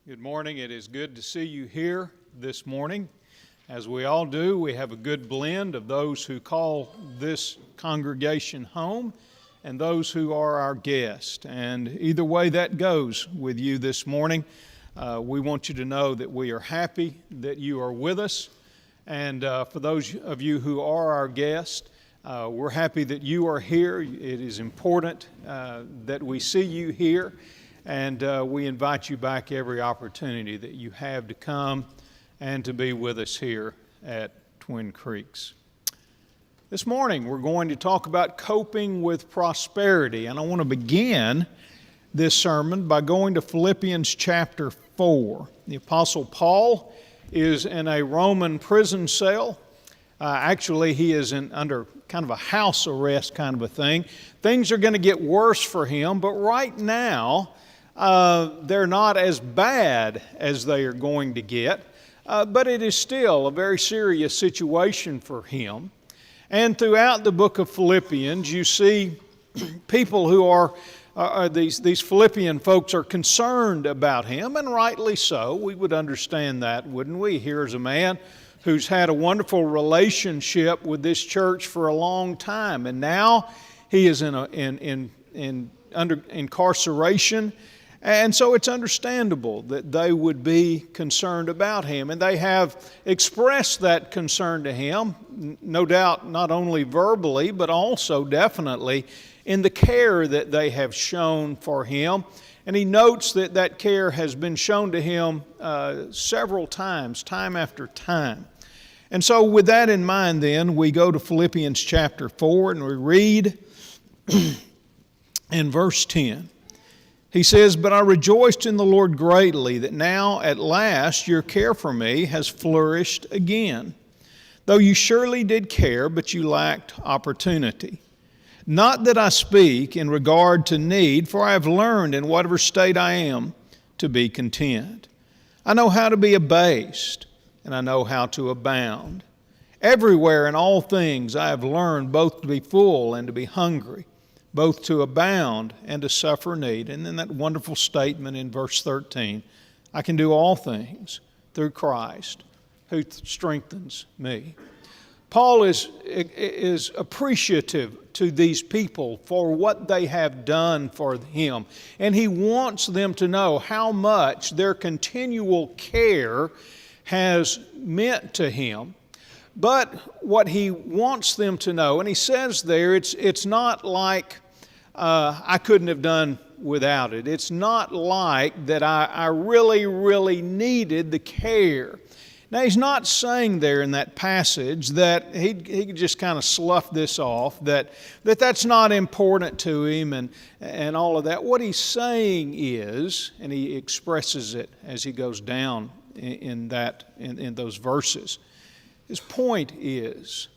Good morning. It is good to see you here this morning. As we all do, we have a good blend of those who call this congregation home and those who are our guests. And either way that goes with you this morning, we want you to know that we are happy that you are with us. And for those of you who are our guests, we're happy that you are here. It is important that we see you here. And we invite you back every opportunity that you have to come and to be with us here at Twin Creeks. This morning we're going to talk about coping with prosperity. And I want to begin this sermon by going to Philippians chapter 4. The Apostle Paul is in a Roman prison cell. Actually, he is under kind of a house arrest kind of a thing. Things are going to get worse for him, but right now, they're not as bad as they are going to get, but it is still a very serious situation for him. And throughout the book of Philippians, you see people who are these Philippian folks are concerned about him, and rightly so. We would understand that, wouldn't we? Here's a man who's had a wonderful relationship with this church for a long time, and now he is under incarceration. And so it's understandable that they would be concerned about him. And they have expressed that concern to him, no doubt not only verbally, but also definitely in the care that they have shown for him. And he notes that that care has been shown to him several times, time after time. And so with that in mind then, we go to Philippians chapter 4 and we read in verse 10. He says, "But I rejoiced in the Lord greatly that now at last your care for me has flourished again. Though you surely did care, but you lacked opportunity. Not that I speak in regard to need, for I have learned in whatever state I am to be content. I know how to be abased, and I know how to abound. Everywhere in all things I have learned both to be full and to be hungry, both to abound and to suffer need." And then that wonderful statement in verse 13, "I can do all things through Christ who strengthens me." Paul is appreciative to these people for what they have done for him. And he wants them to know how much their continual care has meant to him. But what he wants them to know, and he says there, it's not like I couldn't have done without it. It's not like that I really, really needed the care. Now, he's not saying there in that passage that he could just kind of slough this off, that's not important to him and all of that. What he's saying is, and he expresses it as he goes down in those verses, his point is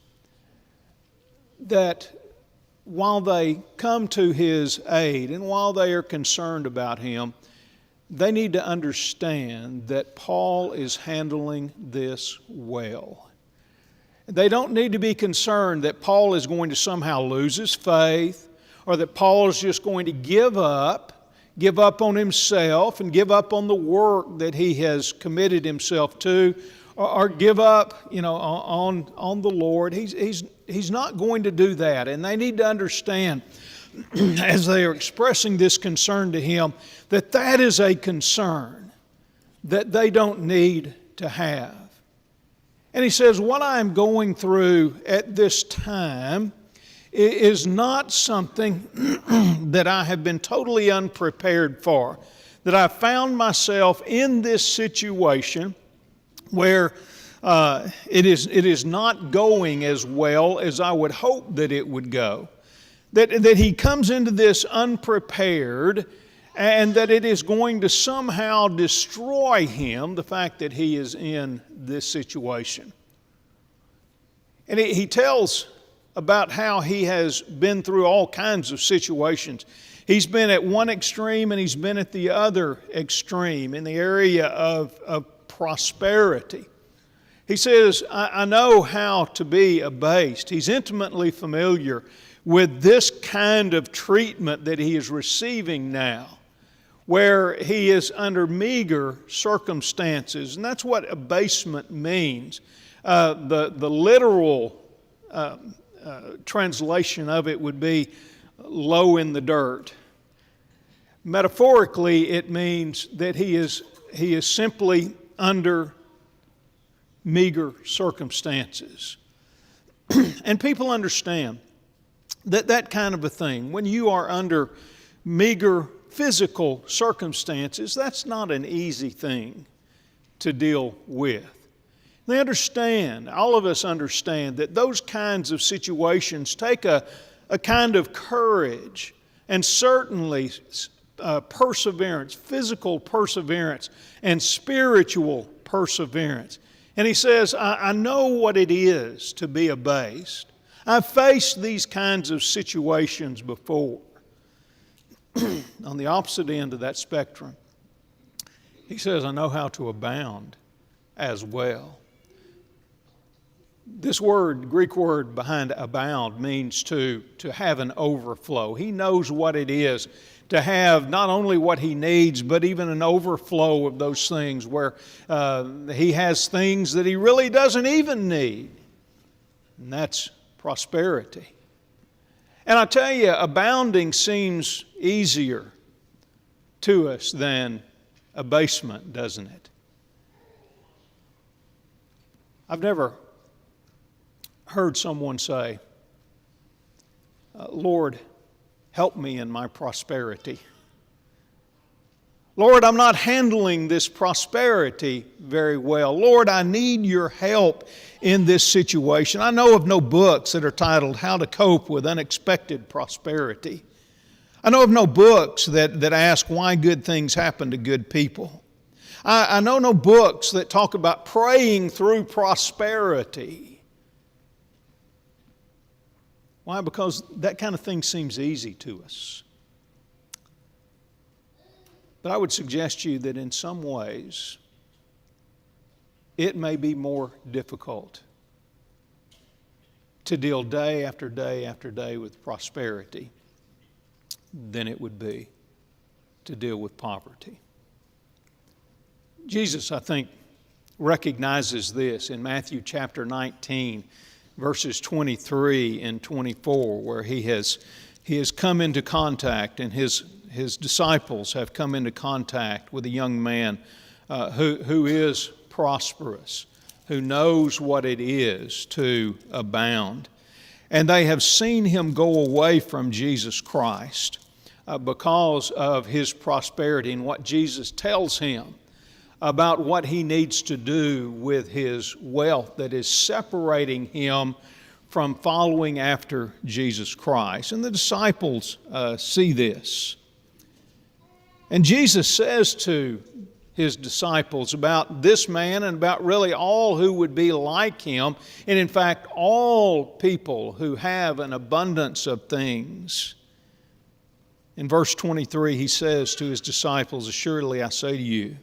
that while they come to his aid and while they are concerned about him, they need to understand that Paul is handling this well. They don't need to be concerned that Paul is going to somehow lose his faith, or that Paul is just going to give up on himself and give up on the work that he has committed himself to, or give up, on the Lord. He's not going to do that. And they need to understand, as they are expressing this concern to him, that is a concern that they don't need to have. And he says, what I'm going through at this time is not something that I have been totally unprepared for. That I found myself in this situation where it is not going as well as I would hope that it would go. That he comes into this unprepared, and that it is going to somehow destroy him, the fact that he is in this situation. And he tells about how he has been through all kinds of situations. He's been at one extreme and he's been at the other extreme in the area of prosperity. He says, I know how to be abased. He's intimately familiar with this kind of treatment that he is receiving now, where he is under meager circumstances. And that's what abasement means. The literal translation of it would be low in the dirt. Metaphorically, it means that he is simply under meager circumstances. And people understand that kind of a thing. When you are under meager physical circumstances, that's not an easy thing to deal with. They understand, all of us understand, that those kinds of situations take a kind of courage and certainly perseverance, physical perseverance and spiritual perseverance. And he says, I know what it is to be abased. I've faced these kinds of situations before. On the opposite end of that spectrum, he says, I know how to abound as well. This word, Greek word behind abound, means to have an overflow. He knows what it is to have not only what he needs, but even an overflow of those things where he has things that he really doesn't even need. And that's prosperity. And I tell you, abounding seems easier to us than abasement, doesn't it? I've never heard someone say, Lord, help me in my prosperity. Lord, I'm not handling this prosperity very well. Lord, I need your help in this situation. I know of no books that are titled How to Cope with Unexpected Prosperity. I know of no books that ask why good things happen to good people. I know no books that talk about praying through prosperity. Why? Because that kind of thing seems easy to us. But I would suggest to you that in some ways, it may be more difficult to deal day after day after day with prosperity than it would be to deal with poverty. Jesus, I think, recognizes this in Matthew chapter 19, verses 23 and 24, where he has come into contact, and his disciples have come into contact with a young man who is prosperous, who knows what it is to abound. And they have seen him go away from Jesus Christ because of his prosperity and what Jesus tells him about what he needs to do with his wealth that is separating him from following after Jesus Christ. And the disciples see this. And Jesus says to his disciples about this man and about really all who would be like him, and in fact all people who have an abundance of things. In verse 23 he says to his disciples, "Assuredly I say to you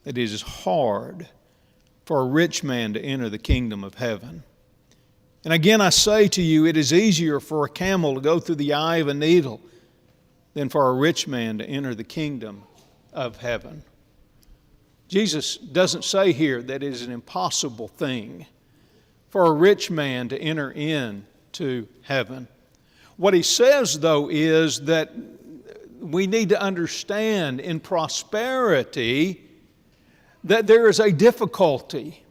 that it is hard for a rich man to enter the kingdom of heaven. And again I say to you, it is easier for a camel to go through the eye of a needle than for a rich man to enter the kingdom of heaven." Jesus doesn't say here that it is an impossible thing for a rich man to enter into heaven. What he says, though, is that we need to understand in prosperity that there is a difficulty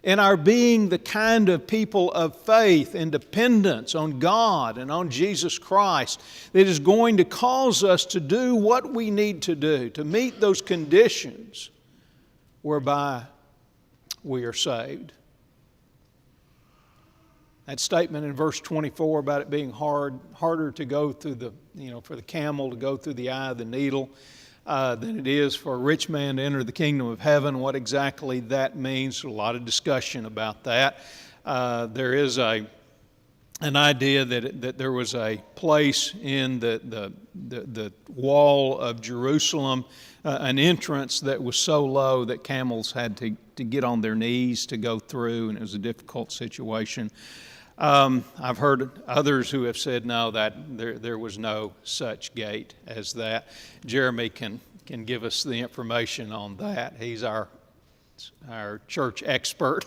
in our being the kind of people of faith and dependence on God and on Jesus Christ that is going to cause us to do what we need to do to meet those conditions whereby we are saved. That statement in verse 24 about it being harder to go through for the camel to go through the eye of the needle than it is for a rich man to enter the kingdom of heaven. What exactly that means, there's a lot of discussion about that. There is an idea that there was a place in the wall of Jerusalem, an entrance that was so low that camels had to get on their knees to go through, and it was a difficult situation. I've heard others who have said no, that there was no such gate as that. Jeremy can give us the information on that. He's our church expert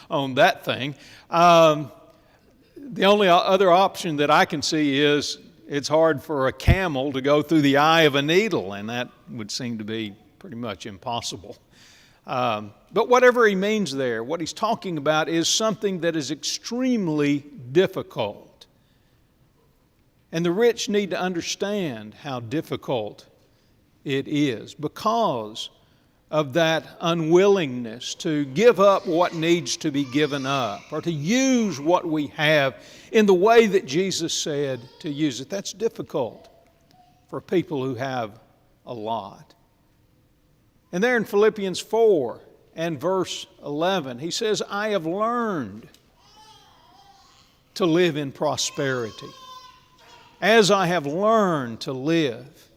on that thing. The only other option that I can see is it's hard for a camel to go through the eye of a needle, and that would seem to be pretty much impossible. But whatever he means there, what he's talking about is something that is extremely difficult. And the rich need to understand how difficult it is because of that unwillingness to give up what needs to be given up or to use what we have in the way that Jesus said to use it. That's difficult for people who have a lot. And there in Philippians 4 and verse 11, he says, I have learned to live in prosperity, as I have learned to live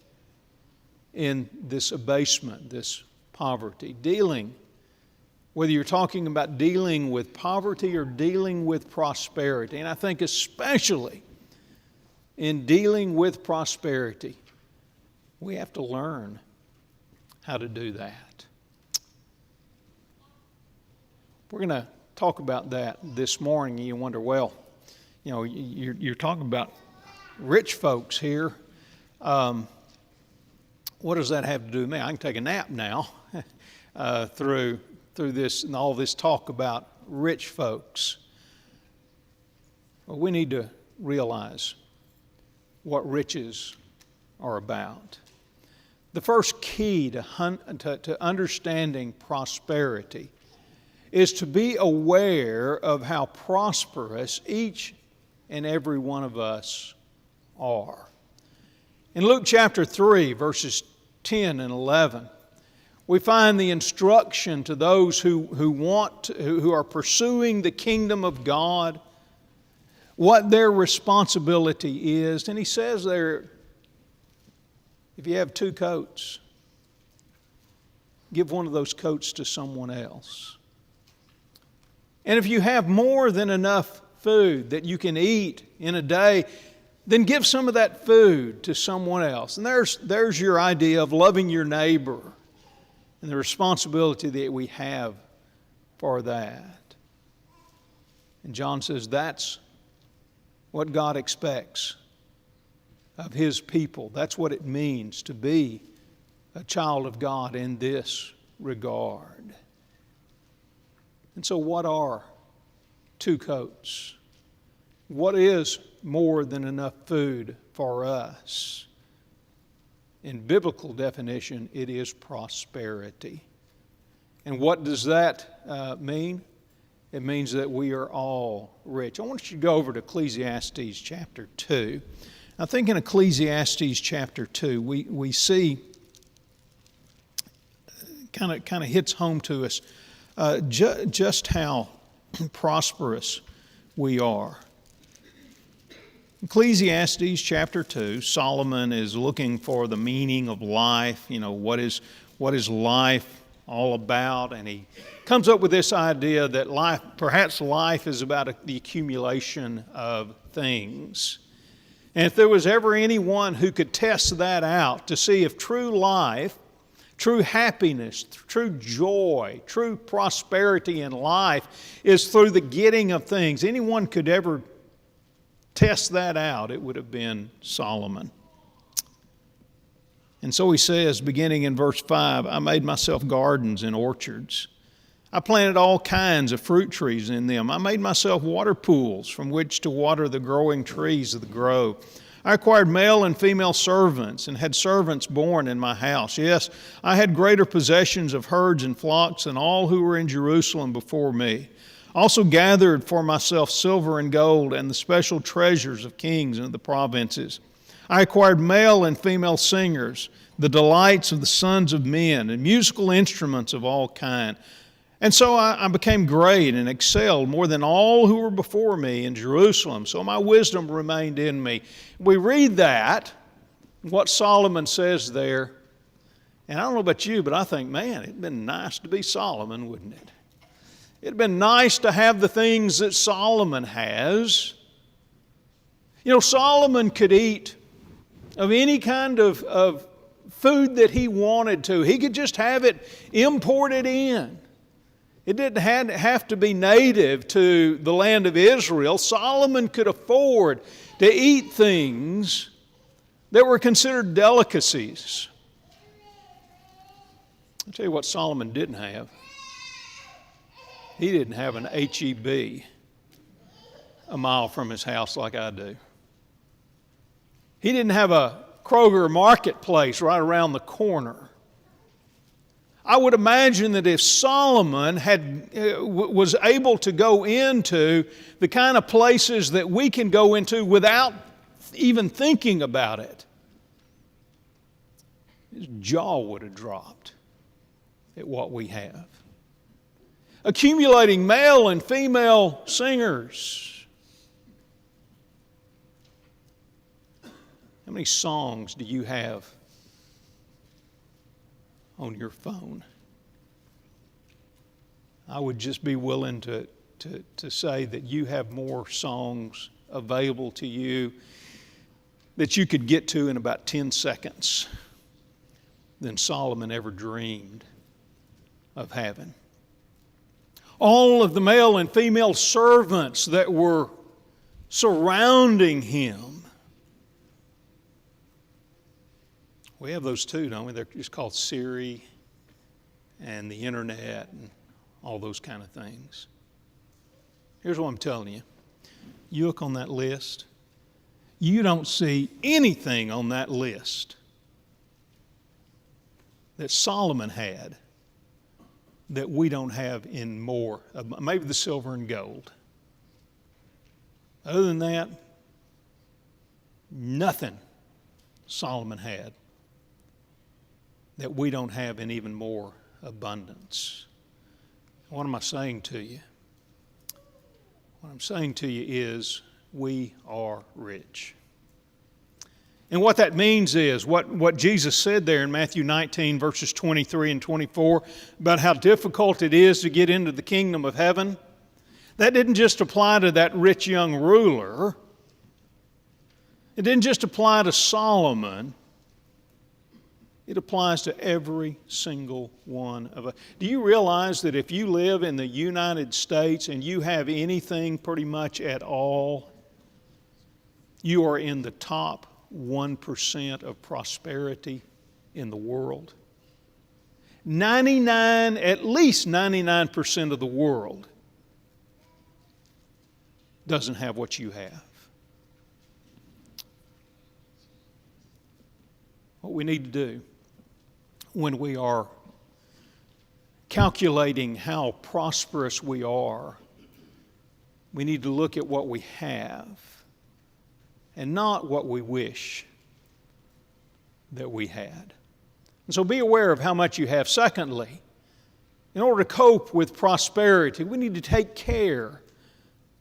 in this abasement, this poverty. Whether you're talking about dealing with poverty or dealing with prosperity. And I think especially in dealing with prosperity, we have to learn how to do that. We're going to talk about that this morning. You wonder, well, you're talking about rich folks here. What does that have to do with me? I can take a nap now through this and all this talk about rich folks. Well, we need to realize what riches are about. The first key to understanding prosperity is to be aware of how prosperous each and every one of us are. In Luke chapter 3, verses 10 and 11, we find the instruction to those who are pursuing the kingdom of God, what their responsibility is. And he says there, if you have 2 coats, give one of those coats to someone else. And if you have more than enough food that you can eat in a day, then give some of that food to someone else. And there's your idea of loving your neighbor and the responsibility that we have for that. And John says that's what God expects of His people. That's what it means to be a child of God in this regard. And so what are 2 coats? What is more than enough food for us? In biblical definition, it is prosperity. And what does that mean? It means that we are all rich. I want you to go over to Ecclesiastes chapter 2. I think in Ecclesiastes chapter 2, we see, kind of hits home to us just how prosperous we are. Ecclesiastes chapter 2, Solomon is looking for the meaning of life. What is life all about? And he comes up with this idea that perhaps life is about the accumulation of things. And if there was ever anyone who could test that out to see if true life, true happiness, true joy, true prosperity in life is through the getting of things, anyone could ever test that out, it would have been Solomon. And so he says, beginning in verse 5, I made myself gardens and orchards. I planted all kinds of fruit trees in them. I made myself water pools from which to water the growing trees of the grove. I acquired male and female servants and had servants born in my house. Yes, I had greater possessions of herds and flocks than all who were in Jerusalem before me. Also gathered for myself silver and gold and the special treasures of kings and of the provinces. I acquired male and female singers, the delights of the sons of men, and musical instruments of all kind. And so I became great and excelled more than all who were before me in Jerusalem. So my wisdom remained in me. We read that, what Solomon says there, and I don't know about you, but I think, man, it'd been nice to be Solomon, wouldn't it? It'd been nice to have the things that Solomon has. You know, Solomon could eat of any kind of food that he wanted to. He could just have it imported in. It didn't have to be native to the land of Israel. Solomon could afford to eat things that were considered delicacies. I'll tell you what Solomon didn't have. He didn't have an H-E-B a mile from his house like I do. He didn't have a Kroger marketplace right around the corner. I would imagine that if Solomon was able to go into the kind of places that we can go into without even thinking about it, his jaw would have dropped at what we have. Accumulating male and female singers. How many songs do you have on your phone? I would just be willing to say that you have more songs available to you that you could get to in about 10 seconds than Solomon ever dreamed of having. All of the male and female servants that were surrounding him. We have those too, don't we? They're just called Siri and the internet and all those kind of things. Here's what I'm telling you. You look on that list, you don't see anything on that list that Solomon had that we don't have in more, maybe the silver and gold. Other than that, nothing Solomon had that we don't have in even more abundance. What am I saying to you? What I'm saying to you is we are rich. And what that means is what Jesus said there in Matthew 19, verses 23 and 24, about how difficult it is to get into the kingdom of heaven. That didn't just apply to that rich young ruler. It didn't just apply to Solomon. It applies to every single one of us. Do you realize that if you live in the United States and you have anything pretty much at all, you are in the top 1% of prosperity in the world? At least 99% of the world doesn't have what you have. What we need to do when we are calculating how prosperous we are, we need to look at what we have and not what we wish that we had. And so be aware of how much you have. Secondly, in order to cope with prosperity, we need to take care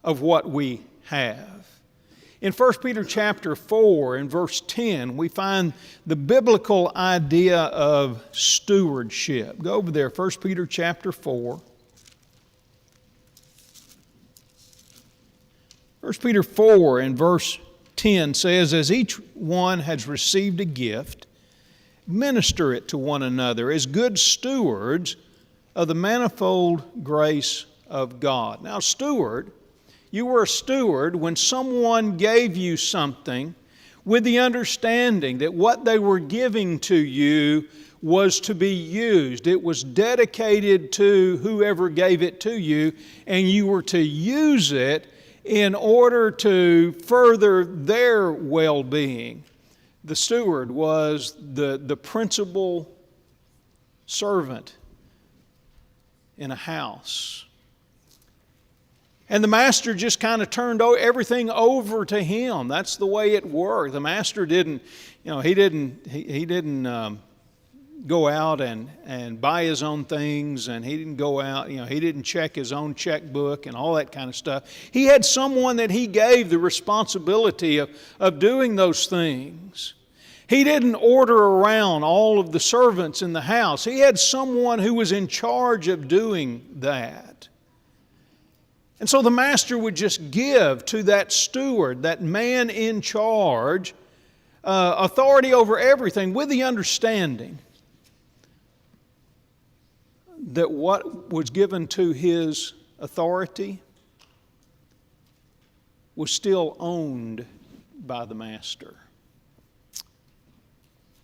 of what we have. In 1 Peter chapter 4 and verse 10, we find the biblical idea of stewardship. Go over there, 1 Peter chapter 4. 1 Peter 4 and verse 10 says, "As each one has received a gift, minister it to one another as good stewards of the manifold grace of God." Now, steward, you were a steward when someone gave you something with the understanding that what they were giving to you was to be used. It was dedicated to whoever gave it to you, and you were to use it in order to further their well-being. The steward was the principal servant in a house. And the master just kind of turned everything over to him. That's the way it worked. The master didn't go out and buy his own things, and he didn't go out, he didn't check his own checkbook and all that kind of stuff. He had someone that he gave the responsibility of doing those things. He didn't order around all of the servants in the house. He had someone who was in charge of doing that. And so the master would just give to that steward, that man in charge, authority over everything, with the understanding that what was given to his authority was still owned by the master.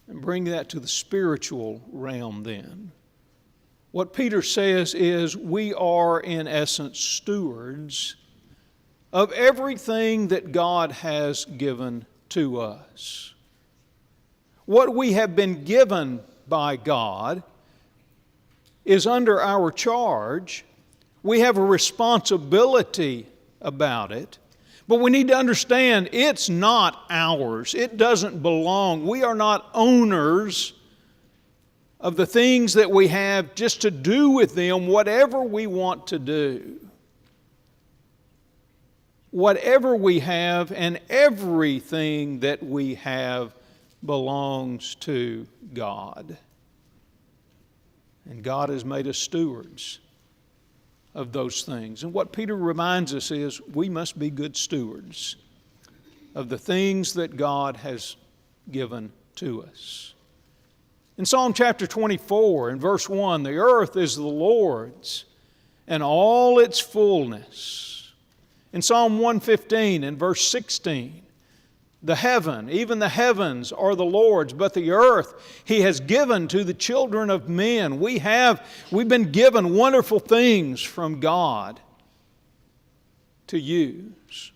And bring that to the spiritual realm then. What Peter says is we are in essence stewards of everything that God has given to us. What we have been given by God is under our charge. We have a responsibility about it. But we need to understand it's not ours. It doesn't belong. We are not owners of the things that we have just to do with them whatever we want to do. Whatever we have and everything that we have belongs to God. And God has made us stewards of those things. And what Peter reminds us is we must be good stewards of the things that God has given to us. In Psalm chapter 24, in verse 1, the earth is the Lord's and all its fullness. In Psalm 115, in verse 16, even the heavens are the Lord's, but the earth He has given to the children of men. We've been given wonderful things from God to use.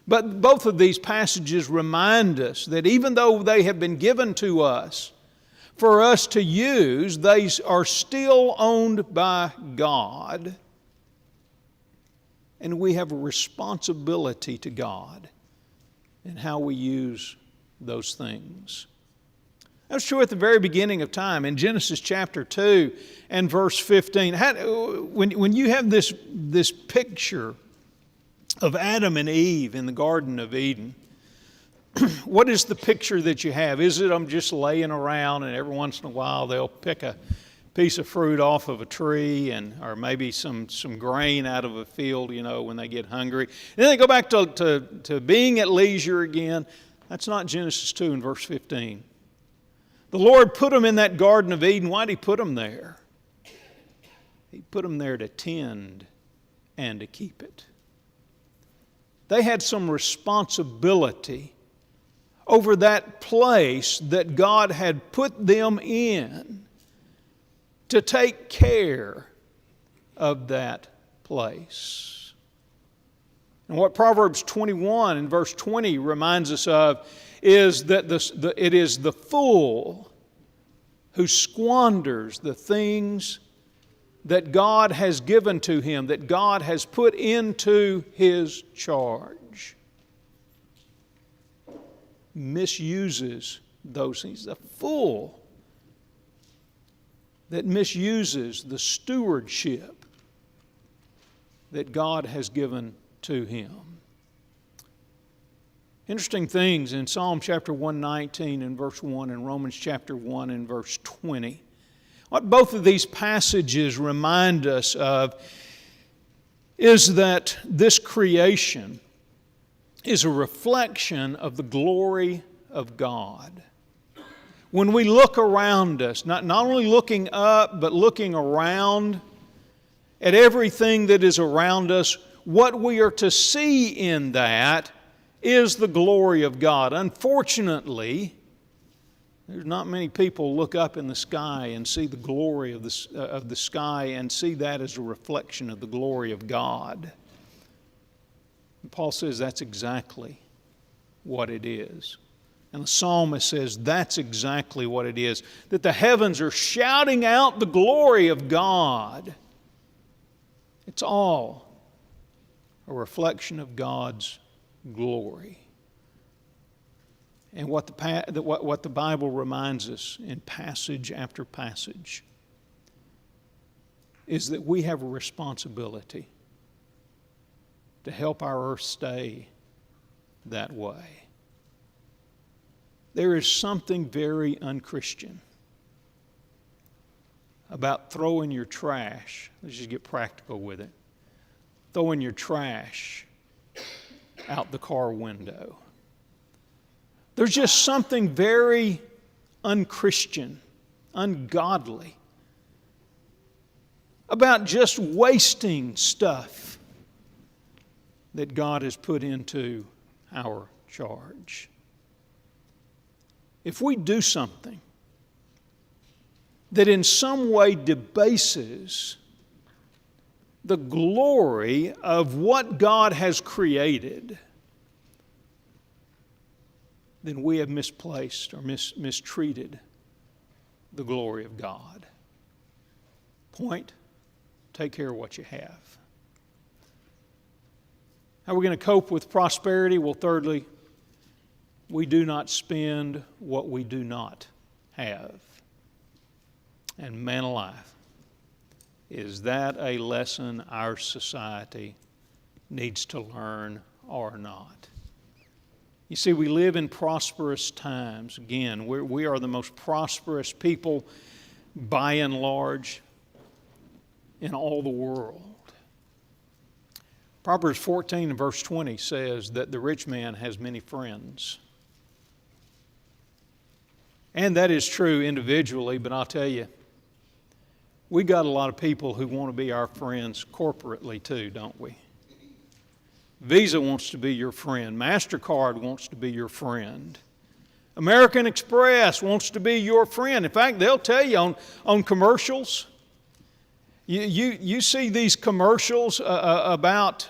But both of these passages remind us that even though they have been given to us, for us to use, they are still owned by God. And we have a responsibility to God in how we use those things. That was true at the very beginning of time. In Genesis chapter 2 and verse 15, when you have this picture of Adam and Eve in the Garden of Eden, what is the picture that you have? Is it them just laying around and every once in a while they'll pick a piece of fruit off of a tree or maybe some grain out of a field, when they get hungry. And then they go back to being at leisure again. That's not Genesis 2 and verse 15. The Lord put them in that Garden of Eden. Why did He put them there? He put them there to tend and to keep it. They had some responsibility over that place that God had put them in to take care of that place. And what Proverbs 21 and verse 20 reminds us of is that it is the fool who squanders the things that God has given to him, that God has put into his charge. Misuses those things. The fool that misuses the stewardship that God has given to him. Interesting things in Psalm chapter 119 and verse 1 and Romans chapter 1 and verse 20. What both of these passages remind us of is that this creation is a reflection of the glory of God. When we look around us, not only looking up, but looking around at everything that is around us, what we are to see in that is the glory of God. Unfortunately, there's not many people look up in the sky and see the glory of the sky and see that as a reflection of the glory of God. And Paul says that's exactly what it is. And the psalmist says that's exactly what it is. That the heavens are shouting out the glory of God. It's all a reflection of God's glory. And what the Bible reminds us in passage after passage is that we have a responsibility to help our earth stay that way. There is something very unchristian about throwing your trash, let's just get practical with it, throwing your trash out the car window. There's just something very unchristian, ungodly about just wasting stuff that God has put into our charge. If we do something that in some way debases the glory of what God has created, then we have misplaced or mistreated the glory of God. Point, take care of what you have. How are we going to cope with prosperity? Well, thirdly, we do not spend what we do not have. And man alive, is that a lesson our society needs to learn or not? You see, we live in prosperous times. Again, we are the most prosperous people by and large in all the world. Proverbs 14 and verse 20 says that the rich man has many friends. And that is true individually, but I'll tell you, we got a lot of people who want to be our friends corporately too, don't we? Visa wants to be your friend. MasterCard wants to be your friend. American Express wants to be your friend. In fact, they'll tell you on commercials, you see these commercials about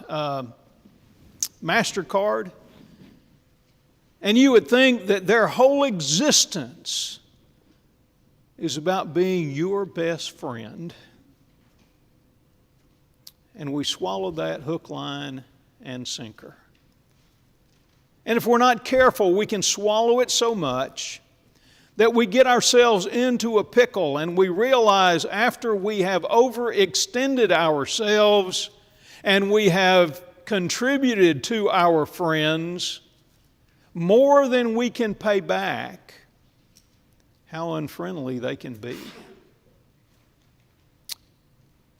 MasterCard, and you would think that their whole existence is about being your best friend. And we swallow that hook, line, and sinker. And if we're not careful, we can swallow it so much that we get ourselves into a pickle and we realize after we have overextended ourselves and we have contributed to our friends more than we can pay back, how unfriendly they can be.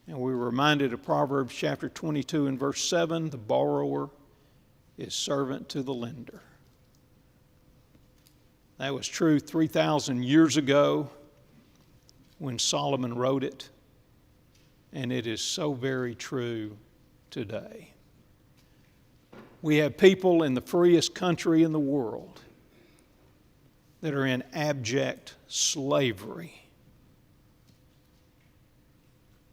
And we're reminded of Proverbs chapter 22 and verse 7, the borrower is servant to the lender. That was true 3,000 years ago when Solomon wrote it, and it is so very true today. We have people in the freest country in the world that are in abject slavery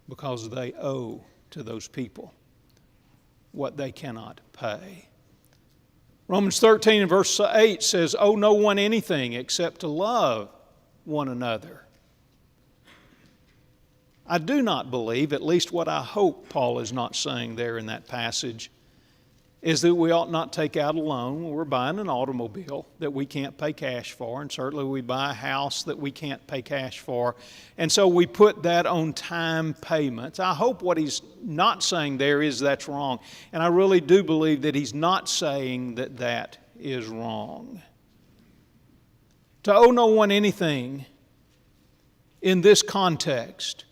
because they owe to those people what they cannot pay. Romans 13 and verse 8 says, "Owe no one anything except to love one another." I do not believe, at least what I hope Paul is not saying there in that passage, is that we ought not take out a loan when we're buying an automobile that we can't pay cash for, and certainly we buy a house that we can't pay cash for, and so we put that on time payments. I hope what he's not saying there is that's wrong, and I really do believe that he's not saying that that is wrong. To owe no one anything in this context,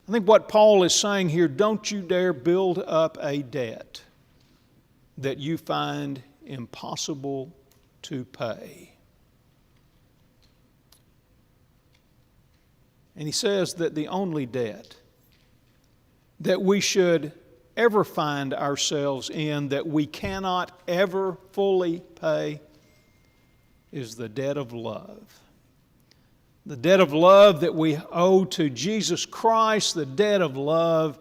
I think what Paul is saying here, don't you dare build up a debt that you find impossible to pay. And he says that the only debt that we should ever find ourselves in that we cannot ever fully pay is the debt of love. The debt of love that we owe to Jesus Christ, the debt of love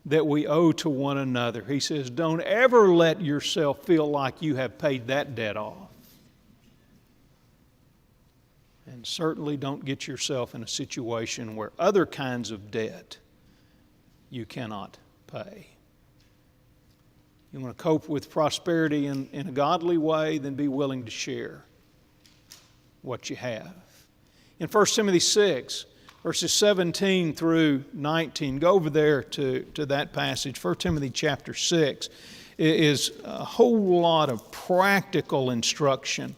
that we owe to one another. He says, don't ever let yourself feel like you have paid that debt off. And certainly don't get yourself in a situation where other kinds of debt you cannot pay. You want to cope with prosperity in a godly way, then be willing to share what you have. In 1 Timothy 6, verses 17 through 19. Go over there to that passage. 1 Timothy chapter 6 is a whole lot of practical instruction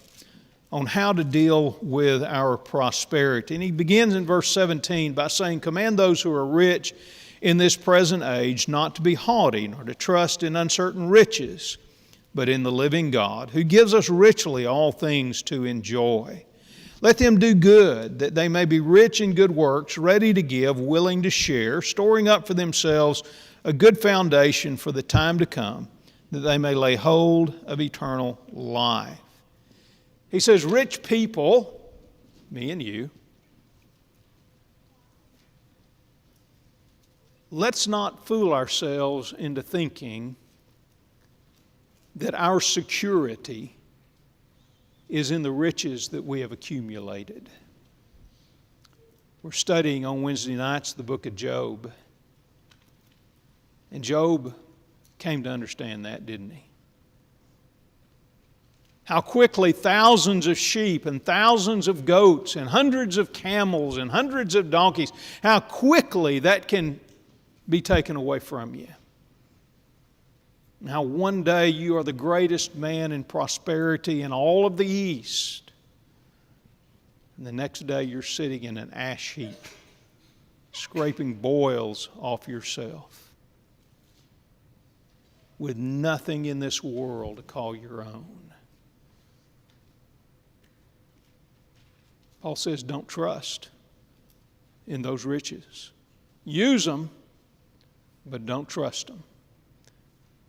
on how to deal with our prosperity. And he begins in verse 17 by saying, "Command those who are rich in this present age not to be haughty, nor to trust in uncertain riches, but in the living God, who gives us richly all things to enjoy. Let them do good, that they may be rich in good works, ready to give, willing to share, storing up for themselves a good foundation for the time to come, that they may lay hold of eternal life. He says, rich people, me and you, let's not fool ourselves into thinking that our security is in the riches that we have accumulated. We're studying on Wednesday nights the book of Job. And Job came to understand that, didn't he? How quickly thousands of sheep and thousands of goats and hundreds of camels and hundreds of donkeys, how quickly that can be taken away from you. And how one day you are the greatest man in prosperity in all of the East, and the next day you're sitting in an ash heap, scraping boils off yourself, with nothing in this world to call your own. Paul says, don't trust in those riches. Use them, but don't trust them,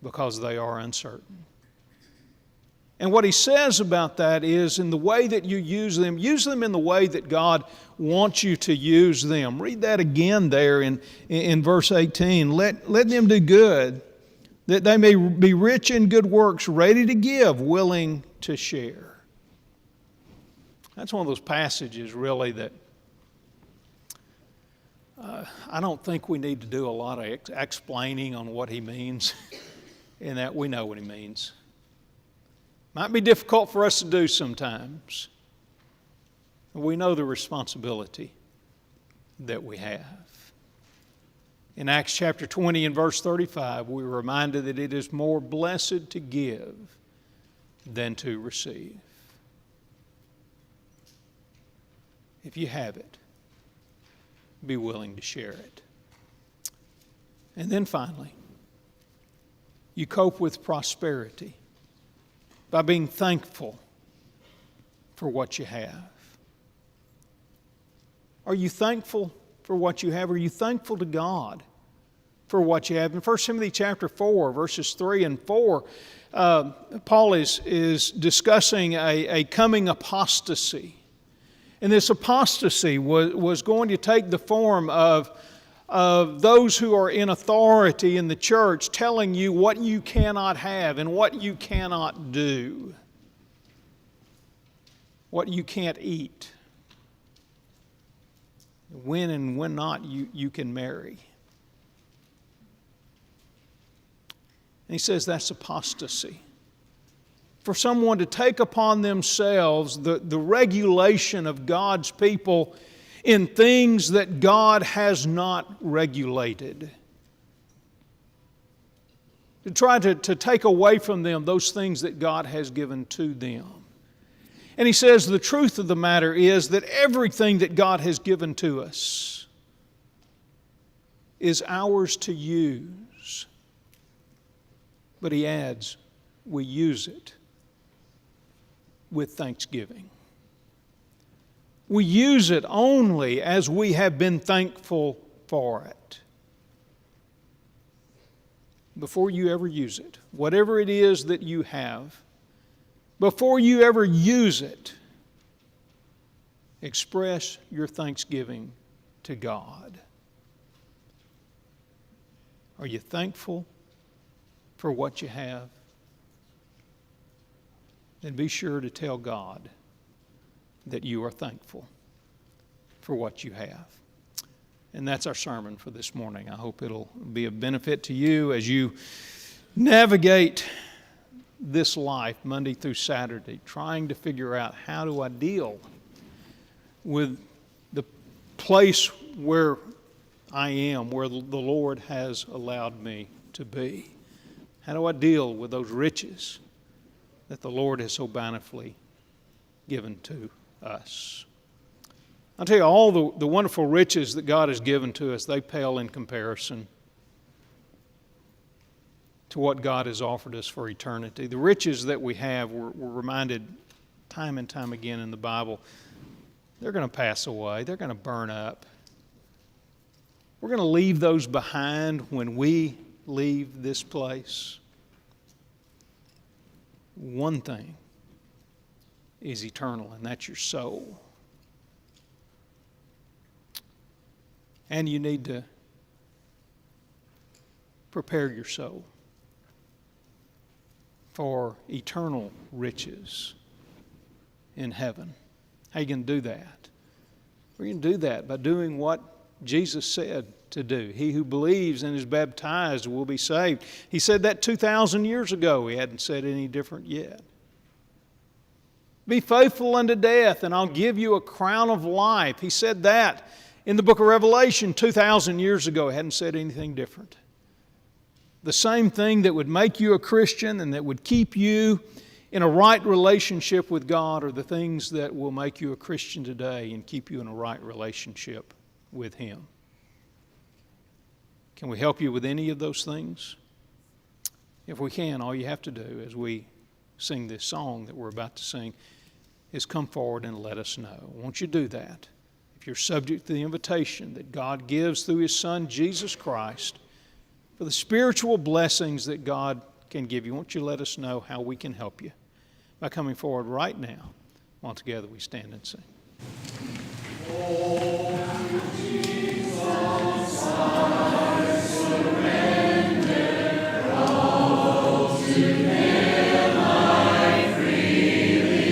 because they are uncertain. And what he says about that is, in the way that you use them in the way that God wants you to use them. Read that again there in verse 18. Let them do good, that they may be rich in good works, ready to give, willing to share. That's one of those passages, really, that I don't think we need to do a lot of explaining on what he means, in that we know what he means. Might be difficult for us to do sometimes. We know the responsibility that we have. In Acts chapter 20 and verse 35, we're reminded that it is more blessed to give than to receive. If you have it, be willing to share it. And then finally, you cope with prosperity by being thankful for what you have. Are you thankful for what you have? Are you thankful to God for what you have? In 1 Timothy chapter 4, verses 3 and 4, Paul is discussing a coming apostasy. And this apostasy was going to take the form of those who are in authority in the church telling you what you cannot have and what you cannot do, what you can't eat, when and when not you can marry. And he says that's apostasy. For someone to take upon themselves the regulation of God's people in things that God has not regulated. To try to take away from them those things that God has given to them. And he says the truth of the matter is that everything that God has given to us is ours to use. But he adds, we use it with thanksgiving. We use it only as we have been thankful for it. Before you ever use it, whatever it is that you have, before you ever use it, express your thanksgiving to God. Are you thankful for what you have? Then be sure to tell God that you are thankful for what you have. And that's our sermon for this morning. I hope it'll be of benefit to you as you navigate this life Monday through Saturday, trying to figure out, how do I deal with the place where I am, where the Lord has allowed me to be? How do I deal with those riches that the Lord has so bountifully given to us? I'll tell you, all the wonderful riches that God has given to us, they pale in comparison to what God has offered us for eternity. The riches that we have, we're reminded time and time again in the Bible, they're going to pass away. They're going to burn up. We're going to leave those behind when we leave this place. One thing is eternal, and that's your soul. And you need to prepare your soul for eternal riches in heaven. How are you going to do that? We're going to do that by doing what Jesus said to do. He who believes and is baptized will be saved. He said that 2,000 years ago. He hadn't said any different yet. Be faithful unto death, and I'll give you a crown of life. He said that in the book of Revelation 2,000 years ago. He hadn't said anything different. The same thing that would make you a Christian and that would keep you in a right relationship with God are the things that will make you a Christian today and keep you in a right relationship with Him. Can we help you with any of those things? If we can, all you have to do as we sing this song that we're about to sing is come forward and let us know. Won't you do that? If you're subject to the invitation that God gives through His Son, Jesus Christ, for the spiritual blessings that God can give you, won't you let us know how we can help you by coming forward right now while together we stand and sing.